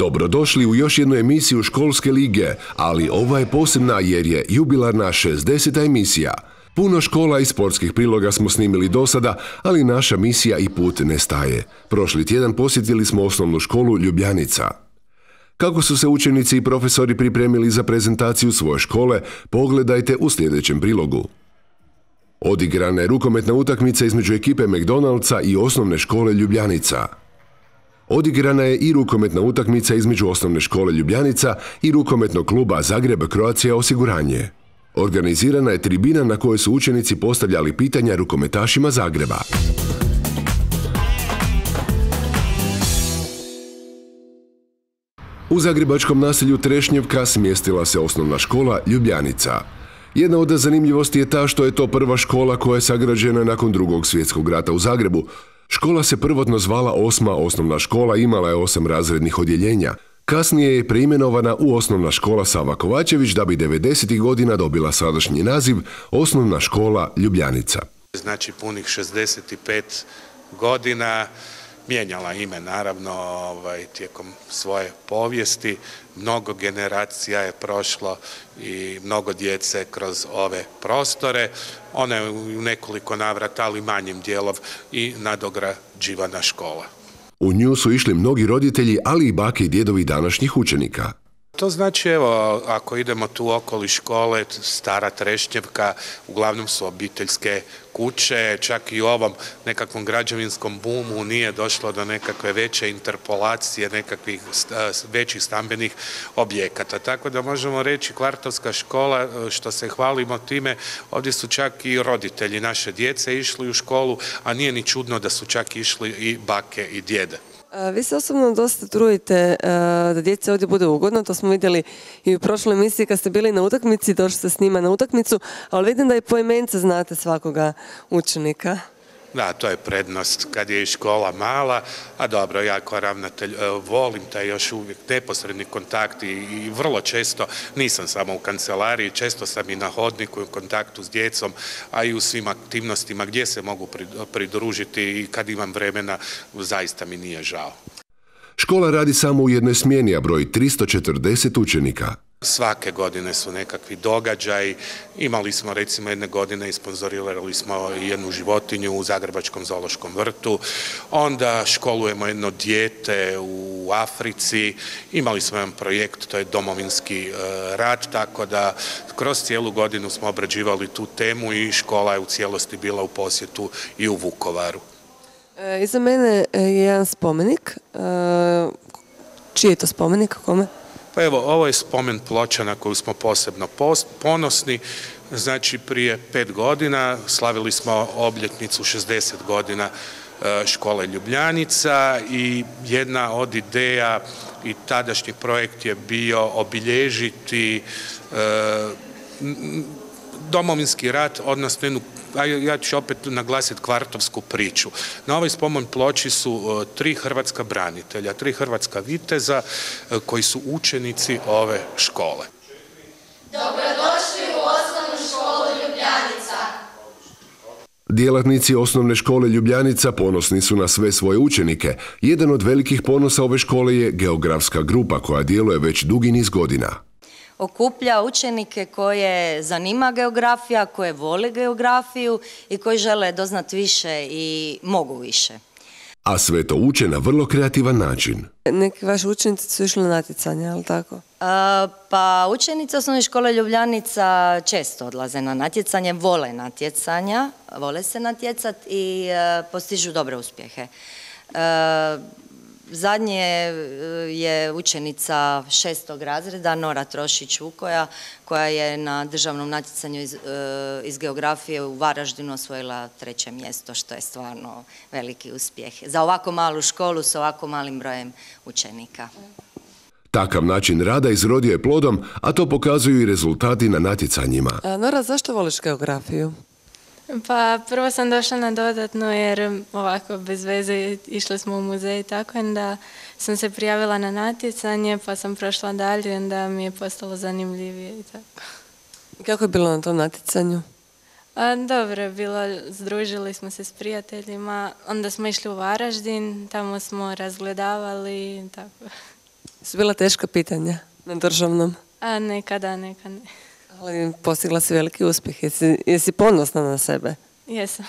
Dobrodošli u još jednu emisiju Školske lige, ali ova je posebna jer je jubilarna 60. emisija. Puno škola i sportskih priloga smo snimili do sada, ali naša misija i put ne staje. Prošli tjedan posjetili smo osnovnu školu Ljubljanica. Kako su se učenici i profesori pripremili za prezentaciju svoje škole, pogledajte u sljedećem prilogu. Odigrana je rukometna utakmica između ekipe McDonald'sa i osnovne škole Ljubljanica. Odigrana je i rukometna utakmica između osnovne škole Ljubljanica i rukometnog kluba Zagreb Croatia osiguranje. Organizirana je tribina na kojoj su učenici postavljali pitanja rukometašima Zagreba. U zagrebačkom naselju Trešnjevka smjestila se osnovna škola Ljubljanica. Jedna od zanimljivosti je ta što je to prva škola koja je sagrađena nakon Drugog svjetskog rata u Zagrebu. Škola se prvotno zvala Osma osnovna škola, imala je 8 razrednih odjeljenja. Kasnije je preimenovana u Osnovna škola Sava Kovačević da bi 90. godina dobila sadašnji naziv Osnovna škola Ljubljanica. Znači punih 65 godina, mijenjala ime naravno tijekom svoje povijesti, mnogo generacija je prošlo i mnogo djece kroz ove prostore. Ona je u nekoliko navrata, ali manjim dijelom i nadograđivana škola. U nju su išli mnogi roditelji, ali i bake i djedovi današnjih učenika. To znači, evo, ako idemo tu okoli škole, stara Trešnjevka, uglavnom su obiteljske kuće, čak i u ovom nekakvom građevinskom bumu nije došlo do nekakve veće interpolacije, nekakvih većih stambenih objekata. Tako da možemo reći kvartovska škola, što se hvalimo time, ovdje su čak i roditelji naše djece išli u školu, a nije ni čudno da su čak išli i bake i djede. Vi se osobno dosta trudite da djece ovdje bude ugodno, to smo vidjeli i u prošloj emisiji kad ste bili na utakmici, došli ste s njima na utakmicu, ali vidim da i poimence znate svakoga učenika. Da, to je prednost kad je i škola mala, a dobro, ja kao ravnatelj volim taj još uvijek neposredni kontakt i vrlo često, nisam samo u kancelariji, često sam i na hodniku u kontaktu s djecom, a i u svim aktivnostima gdje se mogu pridružiti i kad imam vremena, zaista mi nije žao. Škola radi samo u jednoj smjeni, a broji 340 učenika. Svake godine su nekakvi događaji. Imali smo recimo jedne godine, isponzorirali smo jednu životinju u Zagrebačkom zoološkom vrtu. Onda školujemo jedno dijete u Africi. Imali smo jedan projekt, to je Domovinski rat, tako da kroz cijelu godinu smo obrađivali tu temu i škola je u cijelosti bila u posjetu i u Vukovaru. Iza mene je jedan spomenik. Čiji je to spomenik? Kome? Pa evo, ovo je spomen ploča na koju smo posebno ponosni. Znači, prije 5 godina slavili smo obljetnicu 60 godina škole Ljubljanica i jedna od ideja i tadašnji projekt je bio obilježiti Domovinski rat, odnosno jednu, ja ću opet naglasiti kvartovsku priču. Na ovoj spomen ploči su 3 hrvatska branitelja, 3 hrvatska viteza koji su učenici ove škole. Dobrodošli u osnovnu školu Ljubljanica. Djelatnici osnovne škole Ljubljanica ponosni su na sve svoje učenike. Jedan od velikih ponosa ove škole je geografska grupa koja djeluje već dugi niz godina. Okuplja učenike koje zanima geografija, koje vole geografiju i koji žele doznati više i mogu više. A sve to uče na vrlo kreativan način. Neki vaši učenici su išli na natjecanje, ali tako? Pa učenici osnovne škole Ljubljanica često odlaze na natjecanje, vole natjecanja, vole se natjecati i postižu dobre uspjehe. Zadnje je učenica 6. razreda Nora Trošić-Vukoja koja je na državnom natjecanju iz geografije u Varaždinu osvojila 3. mjesto, što je stvarno veliki uspjeh. Za ovako malu školu s ovako malim brojem učenika. Takav način rada izrodio je plodom, a to pokazuju i rezultati na natjecanjima. Nora, zašto voliš geografiju? Pa prvo sam došla na dodatno jer ovako bez veze išli smo u muzej, tako da sam se prijavila na natjecanje pa sam prošla dalje i onda mi je postalo zanimljivije i tako. Kako je bilo na tom natjecanju? Dobro je bilo, združili smo se s prijateljima, onda smo išli u Varaždin, tamo smo razgledavali i tako. Su bila teška pitanja na državnom? A nekada ne. Ali postigla si veliki uspjeh. Jesi ponosna na sebe? Jesam.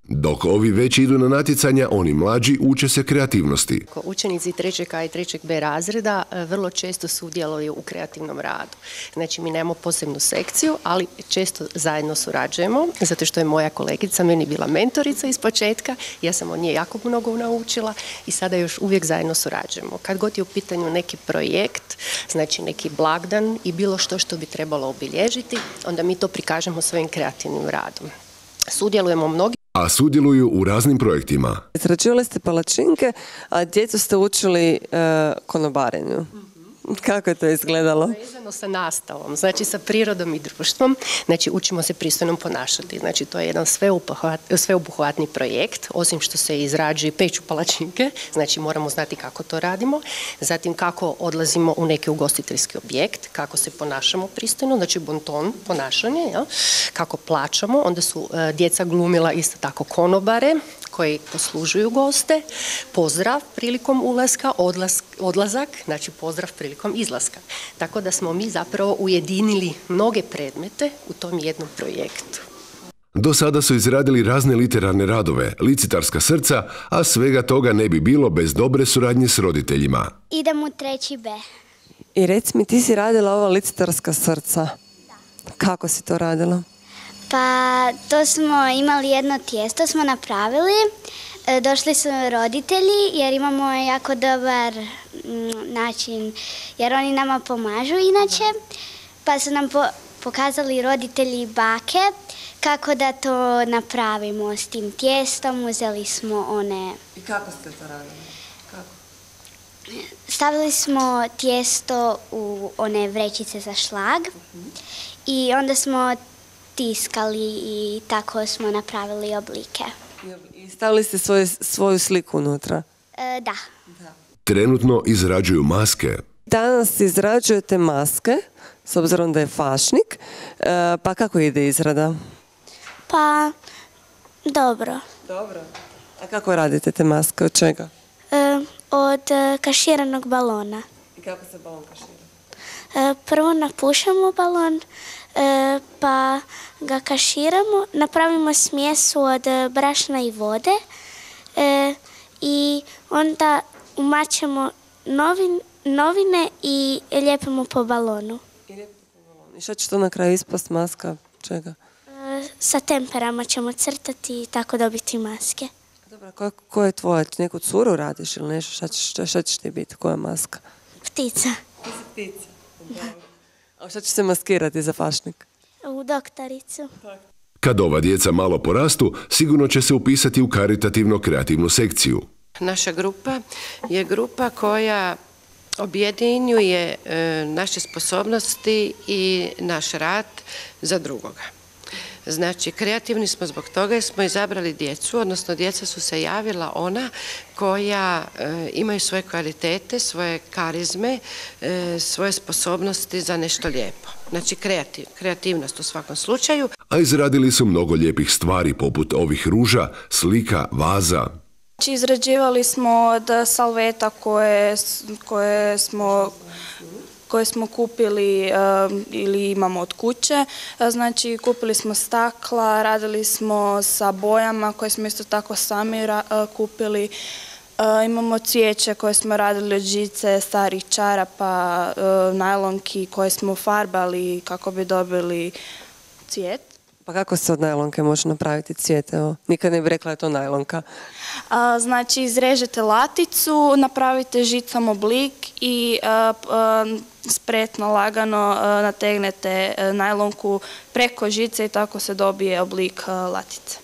Dok ovi već idu na natjecanja, oni mlađi uče se kreativnosti. Učenici 3. A i 3. B razreda vrlo često sudjeluju u kreativnom radu. Znači, mi nemamo posebnu sekciju, ali često zajedno surađujemo, zato što je moja kolegica meni bila mentorica iz početka, ja sam od nje jako mnogo naučila i sada još uvijek zajedno surađujemo. Kad god je u pitanju neki projekt, znači neki blagdan i bilo što bi trebalo obilježiti, onda mi to prikažemo svojim kreativnim radom. Sudjelujemo mnogi. A sudjeluju u raznim projektima. Izrađivali ste palačinke, a djecu ste učili konobarenju. Kako je to izgledalo? Vezano sa nastavom, znači sa prirodom i društvom, znači učimo se pristojno ponašati. Znači to je jedan sveobuhvatni projekt, osim što se izrađuje peću palačinke, znači moramo znati kako to radimo, zatim kako odlazimo u neki ugostiteljski objekt, kako se ponašamo pristojno, znači bonton, ponašanje, ja? Kako plaćamo, onda su djeca glumila isto tako konobare koji poslužuju goste, pozdrav prilikom ulaska, odlazak, znači pozdrav prilikom izlaska. Tako da smo mi zapravo ujedinili mnoge predmete u tom jednom projektu. Do sada su izradili razne literarne radove, licitarska srca, a svega toga ne bi bilo bez dobre suradnje s roditeljima. Idem u 3. B. I reci mi, ti si radila ova licitarska srca. Da. Kako si to radila? Pa to smo imali jedno tijesto, smo napravili, došli su roditelji jer imamo jako dobar način, jer oni nama pomažu inače, pa su nam pokazali roditelji i bake kako da to napravimo s tim tijestom, uzeli smo one... I kako ste to radili? Kako? Stavili smo tijesto u one vrećice za šlag i onda smo tiskali i tako smo napravili oblike. I stavili ste svoju sliku unutra? Da. Trenutno izrađuju maske. Danas izrađujete maske, s obzirom da je fašnik, pa kako ide izrada? Pa, dobro. Dobro. A kako radite te maske? Od čega? Od kaširanog balona. I kako se balon kašira? Prvo napušemo balon, pa ga kaširamo, napravimo smjesu od brašna i vode i onda umačemo novine i lijepimo po balonu. I šta će to na kraju ispast maska? Čega? Sa temperama ćemo crtati i tako dobiti maske. Dobro, ko je tvoja? Neku curu radiš ili nešto? Šta ćeš ti biti? Koja maska? Ptica. Ptica. A šta će se maskirati za fašnik? U doktoricu. Kad ova djeca malo porastu, sigurno će se upisati u karitativno-kreativnu sekciju. Naša grupa je grupa koja objedinjuje naše sposobnosti i naš rad za drugoga. Znači, kreativni smo zbog toga jer smo izabrali djecu, odnosno djeca su se javila ona koja imaju svoje kvalitete, svoje karizme, svoje sposobnosti za nešto lijepo. Znači, kreativnost u svakom slučaju. A izradili su mnogo lijepih stvari poput ovih ruža, slika, vaza. Znači, izrađivali smo od salveta koje smo kupili ili imamo od kuće. Znači, kupili smo stakla, radili smo sa bojama koje smo isto tako sami kupili. Imamo cvijeće koje smo radili od žice, starih čarapa, najlonki koje smo farbali kako bi dobili cvijet. Pa kako se od najlonke može napraviti cvijet? Evo, nikad ne bih rekla da je to najlonka. Znači, izrežete laticu, napravite žicom oblik i spretno, lagano nategnete najlonku preko žice i tako se dobije oblik latice.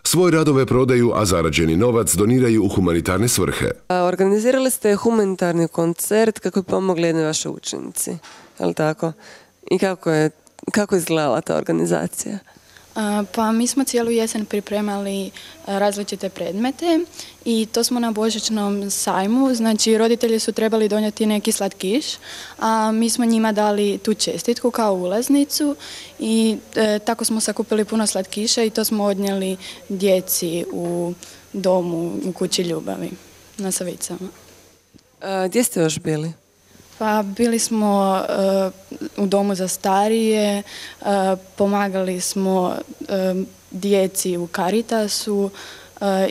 Svoje radove prodaju, a zarađeni novac doniraju u humanitarne svrhe. Organizirali ste humanitarni koncert kako bi pomogli jednoj vašoj učenici, je li tako? I kako je izgledala ta organizacija? Pa mi smo cijelu jesen pripremali različite predmete i to smo na božićnom sajmu, znači roditelji su trebali donijeti neki slatkiš, a mi smo njima dali tu čestitku kao ulaznicu i tako smo sakupili puno slatkiša i to smo odnijeli djeci u domu u kući ljubavi na Savicama. Gdje ste još bili? Pa bili smo u domu za starije, pomagali smo djeci u Caritasu,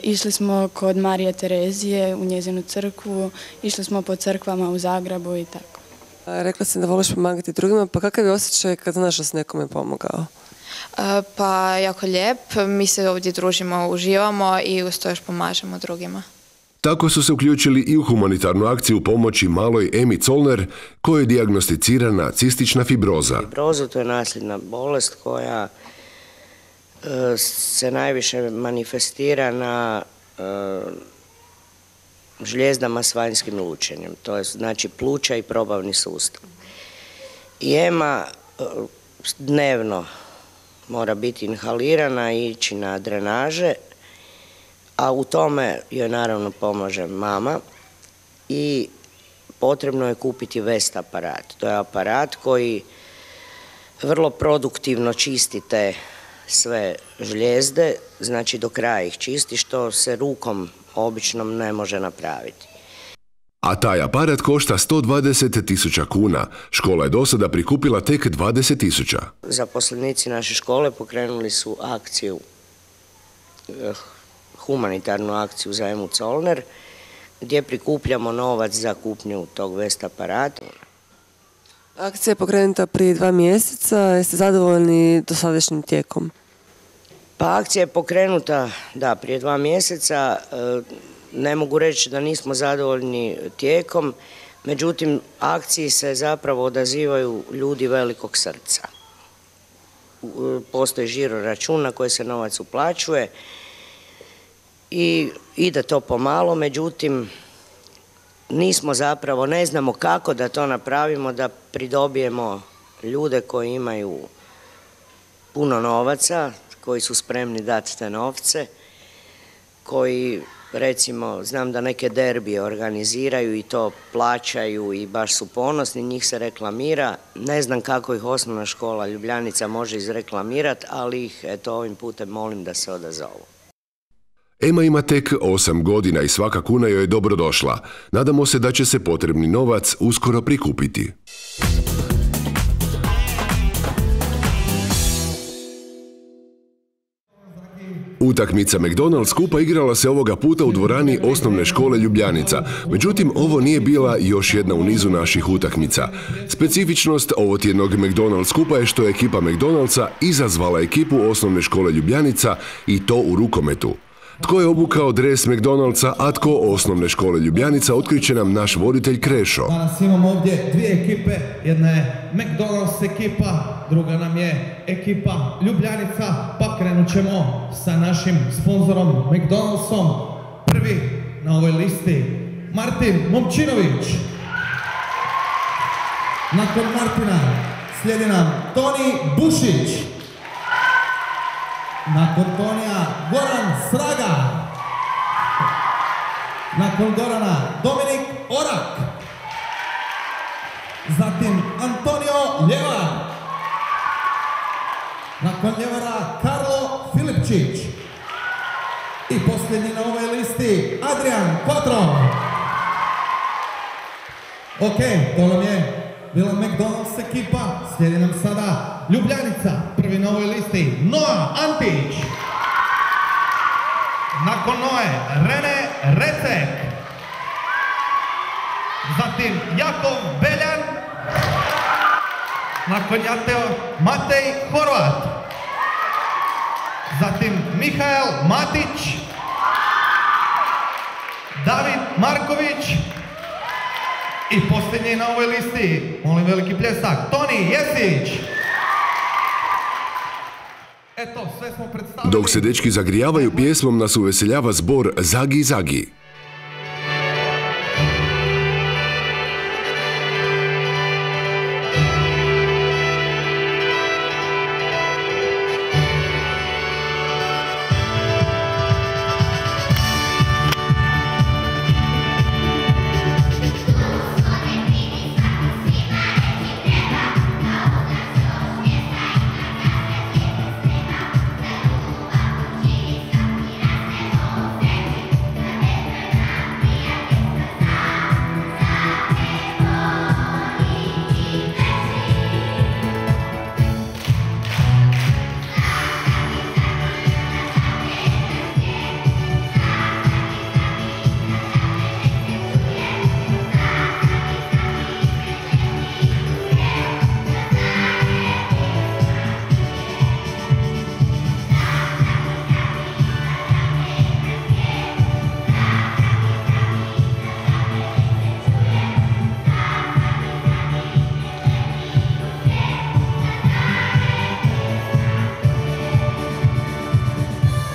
išli smo kod Marije Terezije u njezinu crkvu, išli smo po crkvama u Zagrebu i tako. Rekla si da voliš pomagati drugima, pa kakav je osjećaj kad znaš da si nekome pomogao? Pa jako lijep, mi se ovdje družimo, uživamo i uz to još pomažemo drugima. Tako su se uključili i u humanitarnu akciju pomoći maloj Emi Zollner, kojoj je dijagnosticirana cistična fibroza. Fibroza to je nasljedna bolest koja se najviše manifestira na žljezdama s vanjskim lučenjem, to je znači pluća i probavni sustav. I Ema dnevno mora biti inhalirana i ići na drenaže, a u tome joj naravno pomaže mama i potrebno je kupiti Vest aparat. To je aparat koji vrlo produktivno čisti te sve žljezde, znači do kraja ih čisti, što se rukom običnom ne može napraviti. A taj aparat košta 120.000 kuna. Škola je do sada prikupila tek 20.000. Zaposlenici naše škole pokrenuli su akciju, humanitarnu akciju za Emu Zollner, gdje prikupljamo novac za kupnju tog Vest aparata. Akcija je pokrenuta prije 2 mjeseca. Jeste zadovoljni dosadašnjim tijekom? Pa akcija je pokrenuta, da, prije 2 mjeseca. Ne mogu reći da nismo zadovoljni tijekom, međutim, akciji se zapravo odazivaju ljudi velikog srca. Postoji žiro račun na koji se novac uplaćuje i ide to pomalo, međutim, nismo zapravo, ne znamo kako da to napravimo, da pridobijemo ljude koji imaju puno novaca, koji su spremni dati te novce, koji, recimo, znam da neke derbije organiziraju i to plaćaju i baš su ponosni, njih se reklamira. Ne znam kako ih osnovna škola Ljubljanica može izreklamirati, ali ih, eto, ovim putem molim da se odazovu. Ema ima tek 8 godina i svaka kuna joj je dobro došla. Nadamo se da će se potrebni novac uskoro prikupiti. Utakmica McDonald's kupa igrala se ovoga puta u dvorani osnovne škole Ljubljanica. Međutim, ovo nije bila još jedna u nizu naših utakmica. Specifičnost ovotjednog McDonald's kupa je što je ekipa McDonald'sa izazvala ekipu osnovne škole Ljubljanica i to u rukometu. Tko je obukao dres McDonald'sa, a tko osnovne škole Ljubljanica, otkriće nam naš voditelj Krešo. Danas imamo ovdje 2 ekipe, jedna je McDonald's ekipa, druga nam je ekipa Ljubljanica, pa krenut ćemo sa našim sponzorom McDonald'som. Prvi na ovoj listi Martin Momčinović. Nakon Martina slijedi nam Toni Bušić. Nakon Tonija Goran Sraga. Nakon Gorana Dominik Orak. Zatim Antonio Ljevar. Nakon Ljevara Karlo Filipčić. I posljednji na ovoj listi Adrian Quatro. Ok, to nam je bila McDonald's ekipa. Slijedi nam sada Ljubljanica, prvi na ovoj listi Noa Antić. Nakon Noe Rene Recek. Zatim Jakov Beljan. Nakon Jateo Matej Horvat. Zatim Mihael Matić. David Marković. I posljednji na ovoj listi, molim veliki pljesak, Toni Jesić. Eto, sve smo predstavili. Dok se dečki zagrijavaju, pjesmom nas uveseljava zbor Zagi Zagi.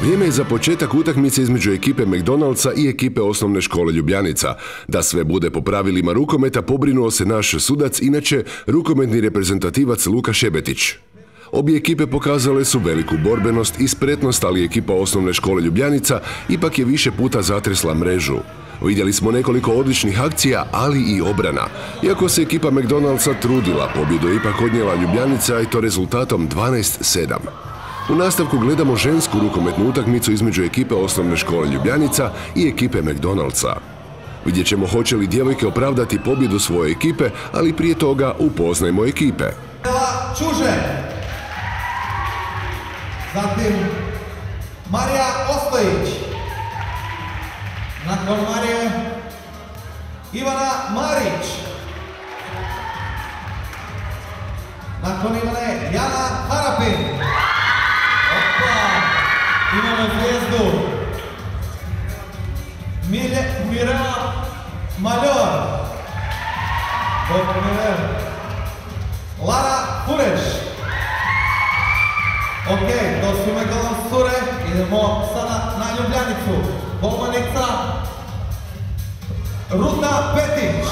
Vrijeme je za početak utakmice između ekipe McDonald'sa i ekipe osnovne škole Ljubljanica. Da sve bude po pravilima rukometa pobrinuo se naš sudac, inače rukometni reprezentativac Luka Šebetić. Obje ekipe pokazale su veliku borbenost i spretnost, ali ekipa osnovne škole Ljubljanica ipak je više puta zatresla mrežu. Vidjeli smo nekoliko odličnih akcija, ali i obrana. Iako se ekipa McDonald'sa trudila, pobjedu je ipak odnijela Ljubljanica i to rezultatom 12-7. U nastavku gledamo žensku rukometnu utakmicu između ekipe osnovne škole Ljubljanica i ekipe McDonald'sa. Vidjet ćemo hoće li djevojke opravdati pobjedu svoje ekipe, ali prije toga upoznajmo ekipe. Čuže. Zatim Marija Ostojić. Nakon Marije Ivana Marić. Nakon Ivane Jana Harapin. Opa, imamo zvijezdu. Mirela Maljor. Lara Fureš. Ok, to su McDonald's cure. Idemo sada na Ljubljanicu. Golmanica Ruta Petić.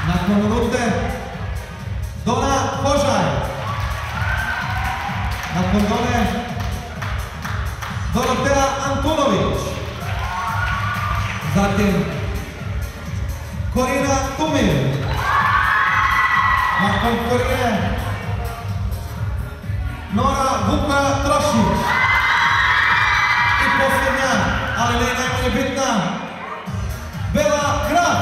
Nakon Rute Dona Požaj. Nakon Done Dorotea Antunović. Zatim Korina Tumir. Nakon Korine Nora Vuka Trošić. I posljednja, ali ne najmanje bitna, Bela Grad.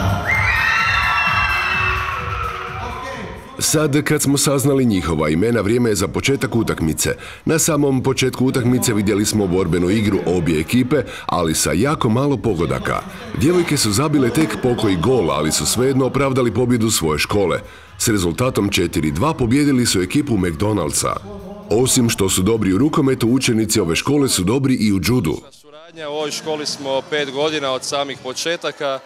Sad, kad smo saznali njihova imena, vrijeme je za početak utakmice. Na samom početku utakmice vidjeli smo borbenu igru obje ekipe, ali sa jako malo pogodaka. Djevojke su zabile tek pokoji gol, ali su svejedno opravdali pobjedu svoje škole. S rezultatom 4-2 pobjedili su ekipu McDonald'sa. Osim što su dobri u rukometu, učenici ove škole su dobri i u judu. U ovoj školi smo 5 godina od samih početaka.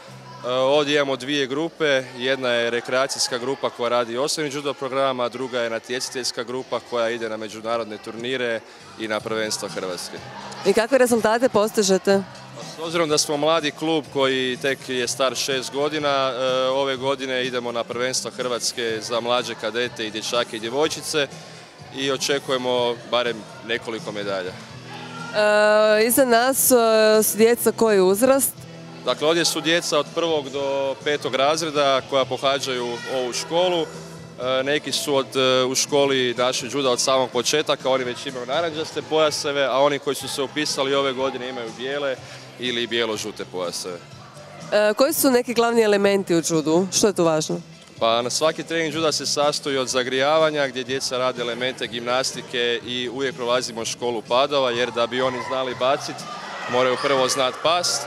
Ovdje imamo dvije grupe. Jedna je rekreacijska grupa koja radi osnovni judo program, a druga je natjecateljska grupa koja ide na međunarodne turnire i na prvenstvo Hrvatske. I kakve rezultate postižete? S obzirom da smo mladi klub koji tek je star 6 godina, ove godine idemo na prvenstvo Hrvatske za mlađe kadete i dječake i djevojčice i očekujemo barem nekoliko medalja. Iza nas su djeca koji uzrast? Dakle, ovdje su djeca od 1. do 5. razreda koja pohađaju ovu školu. Neki su u školi naše juda od samog početaka, oni već imaju narančaste pojaseve, a oni koji su se upisali ove godine imaju bijele ili bijelo-žute pojaseve. Koji su neki glavni elementi u judu? Što je tu važno? Pa na svaki trening juda se sastoji od zagrijavanja gdje djeca rade elemente gimnastike i uvijek prolazimo školu padova jer da bi oni znali baciti moraju prvo znati past.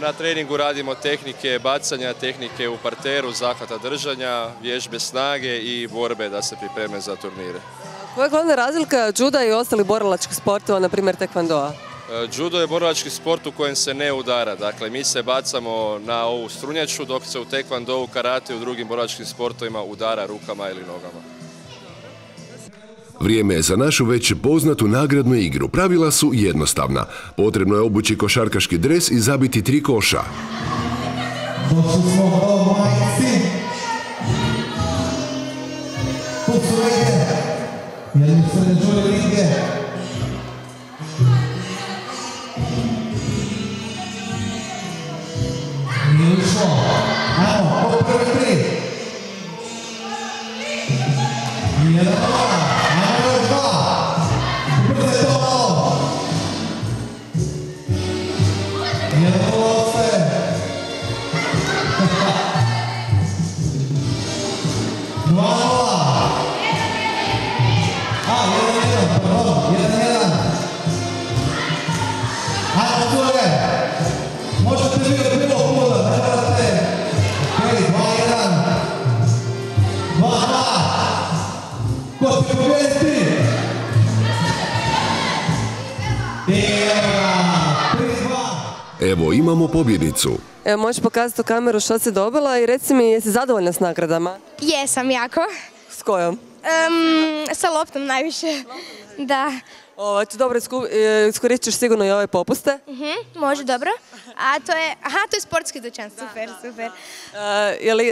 Na treningu radimo tehnike bacanja, tehnike u parteru, zahvata držanja, vježbe snage i borbe da se pripreme za turnire. Koja je glavna razlika juda i ostalih borilačkih sportova, na primjer tekvandoa? Judo je borilački sport u kojem se ne udara, dakle mi se bacamo na ovu strunjaču dok se u tekvandou, karate i u drugim borilačkim sportovima udara rukama ili nogama. Vrijeme je za našu već poznatu nagradnu igru. Pravila su jednostavna. Potrebno je obući košarkaški dres i zabiti 3 koša. Došli smo do majici. Tu su lige. Jedni srednjoj lige. Nije išlo. Ajmo, po prvi 3. Jedan dva. Evo, imamo pobjednicu. Evo, možeš pokazati u kameru što si dobila i reci mi, jesi zadovoljna s nagradama? Jesam jako. S kojom? Sa loptom najviše. Da. Ti dobro iskoristit ćeš sigurno i ove popuste. Može, dobro. A to je sportski dućan, super.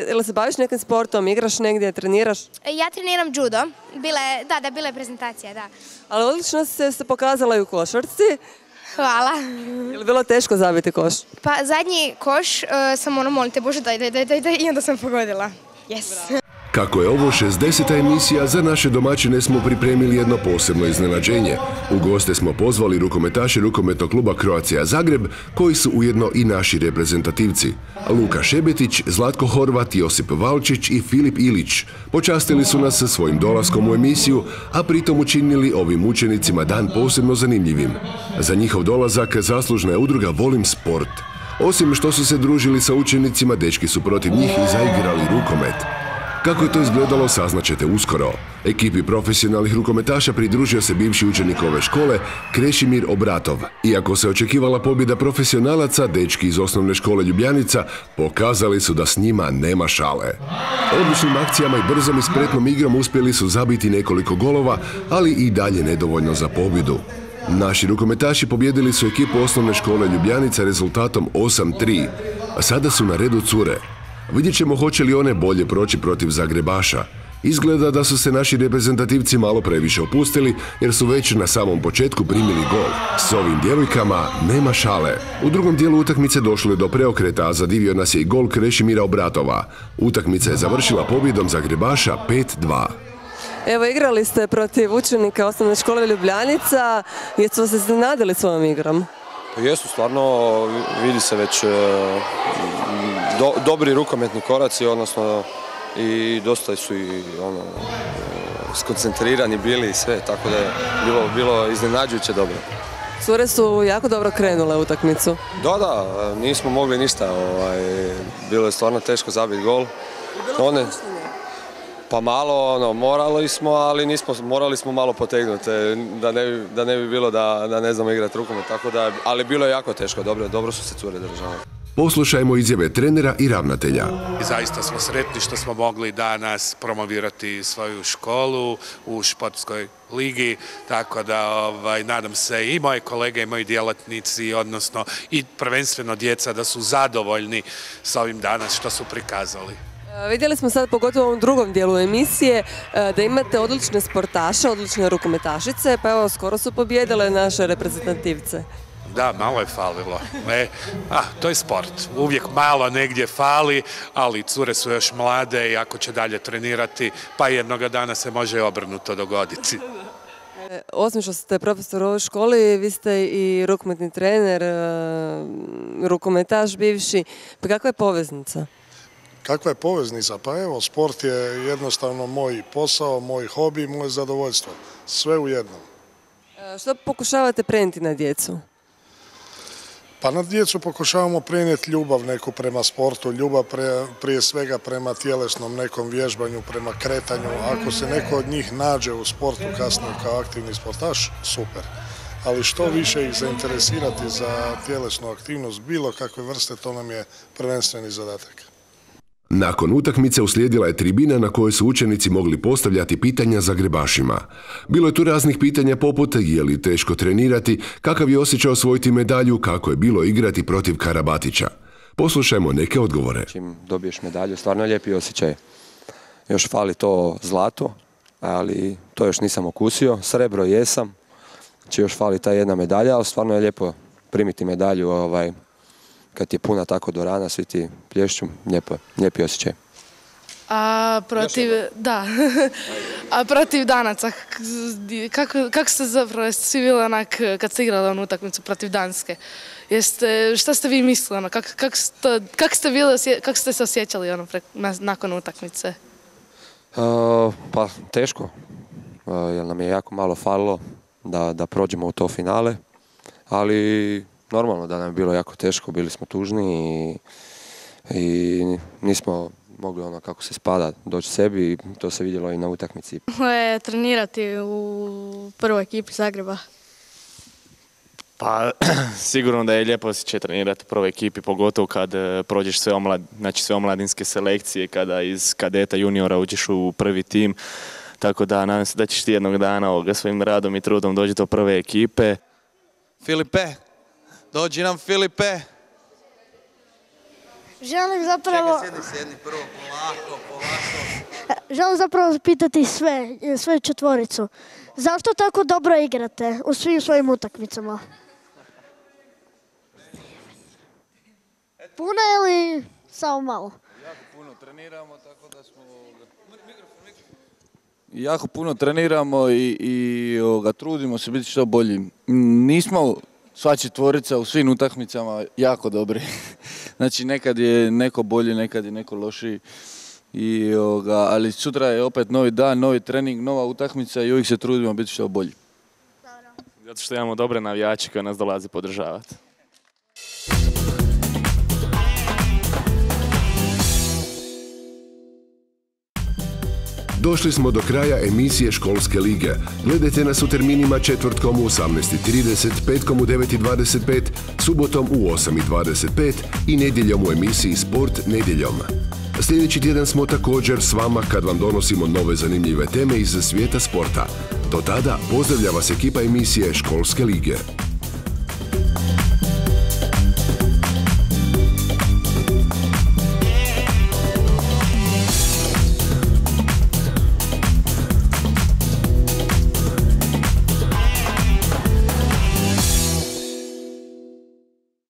Jel se baviš nekim sportom, igraš negdje, treniraš? Ja treniram judo. Bila je prezentacija, da. Ali odlično se pokazala i u košarci. Hvala. Je li bilo teško zabiti koš? Pa zadnji koš sam molim te Bože daj i onda sam pogodila. Yes. Kako je ovo 60. emisija, za naše domaćine smo pripremili jedno posebno iznenađenje. U goste smo pozvali rukometaše rukometnog kluba Croatia Zagreb, koji su ujedno i naši reprezentativci. Luka Šebetić, Zlatko Horvat, Josip Valčić i Filip Ilić počastili su nas sa svojim dolaskom u emisiju, a pritom učinili ovim učenicima dan posebno zanimljivim. Za njihov dolazak zaslužna je udruga Volim sport. Osim što su se družili sa učenicima, dečki su protiv njih i zaigrali rukomet. Kako je to izgledalo, saznaćete uskoro. Ekipi profesionalnih rukometaša pridružio se bivši učenik ove škole, Krešimir Obratov. Iako se očekivala pobjeda profesionalaca, dečki iz osnovne škole Ljubljanica pokazali su da s njima nema šale. Odličnim akcijama i brzom i spretnom igrom uspjeli su zabiti nekoliko golova, ali i dalje nedovoljno za pobjedu. Naši rukometaši pobjedili su ekipu osnovne škole Ljubljanica rezultatom 8-3, a sada su na redu cure. Vidjet ćemo hoće li one bolje proći protiv Zagrebaša. Izgleda da su se naši reprezentativci malo previše opustili jer su već na samom početku primili gol. S ovim djevojkama nema šale. U drugom dijelu utakmice došlo je do preokreta, a zadivio nas je i gol Krešimira Obratova. Utakmica je završila pobjedom Zagrebaša 5-2. Evo, igrali ste protiv učenika osnovne škole Ljubljanica. Jesu se iznenadili svojom igrom? Jesu, stvarno vidi se već dobri rukometni koraci, odnosno i dosta su i skoncentrirani bili i sve, tako da je bilo iznenađujuće dobro. Cure su jako dobro krenule utakmicu. Da, nismo mogli ništa, bilo je stvarno teško zabiti gol. Pa malo, morali smo, ali morali smo malo potegnuti, da ne bi bilo da ne znamo igrati rukomet, tako da, ali bilo je jako teško, dobro su se cure držale. Poslušajmo izjave trenera i ravnatelja. Zaista smo sretni što smo mogli danas promovirati svoju školu u športskoj ligi, tako da nadam se i moje kolege i moji djelatnici, odnosno i prvenstveno djeca, da su zadovoljni s ovim danas što su prikazali. Vidjeli smo sad, pogotovo u ovom drugom dijelu emisije, da imate odlične sportaše, odlične rukometašice, pa evo, skoro su pobjedile naše reprezentativce. Da, malo je falilo. To je sport. Uvijek malo negdje fali, ali cure su još mlade i ako će dalje trenirati, pa jednoga dana se može obrnuto dogoditi. Osim što ste profesor u ovoj školi, vi ste i rukometni trener, rukometaš bivši. Pa kakva je poveznica? Kakva je poveznica? Pa evo, sport je jednostavno moj posao, moj hobi, moje zadovoljstvo. Sve u jednom. Što pokušavate prenijeti na djecu? Pa na djecu pokušavamo prenijeti ljubav neku prema sportu, ljubav prije svega prema tjelesnom nekom vježbanju, prema kretanju. Ako se neko od njih nađe u sportu kasnije kao aktivni sportaš, super. Ali što više ih zainteresirati za tjelesnu aktivnost, bilo kakve vrste, to nam je prvenstveni zadatak. Nakon utakmice uslijedila je tribina na kojoj su učenici mogli postavljati pitanja Zagrebašima. Bilo je tu raznih pitanja poput je li teško trenirati, kakav je osjećaj osvojiti medalju, kako je bilo igrati protiv Karabatića. Poslušajmo neke odgovore. Čim dobiješ medalju, stvarno je lijepi osjećaj. Još fali to zlato, ali to još nisam okusio. Srebro jesam, znači još fali ta jedna medalja, ali stvarno je lijepo primiti medalju kad je puna tako do rana, svi ti plješću, lijepi osjećaj. A protiv Danaca, kako ste zapravo, svi bili onak kad ste igrali onu utakmicu protiv Danske? Šta ste vi mislili, kako ste se osjećali nakon utakmice? Pa teško, jer nam je jako malo falilo da prođemo u to finale, ali normalno da nam je bilo jako teško, bili smo tužni i nismo mogli kako se spada doći sebi i to se vidjelo i na utakmici. Trenirati u prvoj ekipi Zagreba? Pa sigurno da je lijepo osjećaj trenirati u prvoj ekipi, pogotovo kad prođeš sve omladinske selekcije, kada iz kadeta juniora uđeš u prvi tim. tako da nadam se da ćeš ti jednog dana svojim radom i trudom doći do prve ekipe. Filipe, dođi nam Filipe. Želim zapravo... Čekaj, sjedni prvo, polako. Želim zapravo pitati sve četvoricu. Zašto tako dobro igrate u svim svojim utakmicama? Puno ili samo malo? Jako puno treniramo, tako da smo... Jako puno treniramo i trudimo se biti što bolji. Nismo sva četvorica u svim utakmicama jako dobri. Znači nekad je neko bolji, nekad je neko lošiji. Ali sutra je opet novi dan, novi trening, nova utakmica i uvijek se trudimo biti što bolji. Zato što imamo dobre navijače koji nas dolazi podržavati. Došli smo do kraja emisije Školske lige. Gledajte nas u terminima četvrtkom u 18:30, petkom u 9:25, subotom u 8:25 i nedjeljom u emisiji Sport nedjeljom. Sljedeći tjedan smo također s vama kad vam donosimo nove zanimljive teme iz svijeta sporta. Do tada pozdravlja vas ekipa emisije Školske lige.